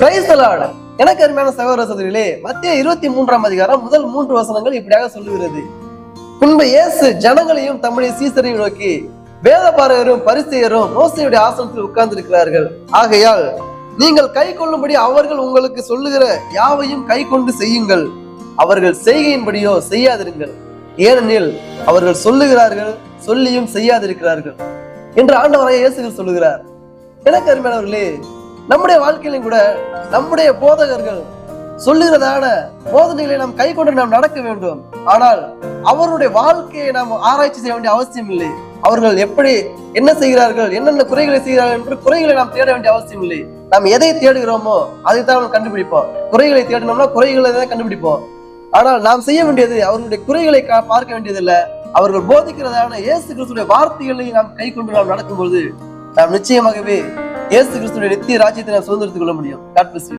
Praise the Lord. எனக்கு அருமையான சகோதர சகோதரிகளே, மத்திய 23ஆம் அதிகாரம் முதல் 3 வசனங்கள் இப்படியாக சொல்லுகிறது. முன்பு இயேசு ஜனங்களையும் தம்முடைய சீசரையும் நோக்கி, வேதபாரகரும் பரிசேயரும் மோசேயுடைய ஆசனத்தில் உட்கார்ந்து இருக்கிறார்கள். ஆகையால் நீங்கள் கை கொள்ளும்படி அவர்கள் உங்களுக்கு சொல்லுகிற யாவையும் கை கொண்டு செய்யுங்கள். அவர்கள் செய்கையின்படியோ செய்யாதிருங்கள். ஏனெனில் அவர்கள் சொல்லுகிறார்கள், சொல்லியும் செய்யாதிருக்கிறார்கள் என்று ஆண்டவராகிய இயேசு சொல்லுகிறார். எனக்கு அருமையானவர்களே, நம்முடைய வாழ்க்கையிலும் கூட நம்முடைய போதகர்கள் சொல்லுகிறதான போதனைகளை நாம் கை கொண்டு நாம் நடக்க வேண்டும். ஆனால் அவருடைய வாழ்க்கையை நாம் ஆராய்ச்சி செய்ய வேண்டிய அவசியம் இல்லை. அவர்கள் எப்படி என்ன செய்கிறார்கள், என்னென்ன குறைகளை செய்கிறார்கள் என்று குறைகளை நாம் தேட வேண்டிய அவசியம் இல்லை. நாம் எதை தேடுகிறோமோ அதைத்தான் நாம் கண்டுபிடிப்போம். குறைகளை தேடினோம்னா குறைகளை தான் கண்டுபிடிப்போம். ஆனால் நாம் செய்ய வேண்டியது அவர்களுடைய குறைகளை பார்க்க வேண்டியதில்லை. அவர்கள் போதிக்கிறதான இயேசு கிறிஸ்துடைய வார்த்தைகளை நாம் கை கொண்டு நாம் நடக்கும்போது நாம் நிச்சயமாகவே இயேசு கிறிஸ்துடைய நித்திய ராஜ்யத்தை நாம் சுதந்திரத்துக் கொள்ள முடியும். God bless you.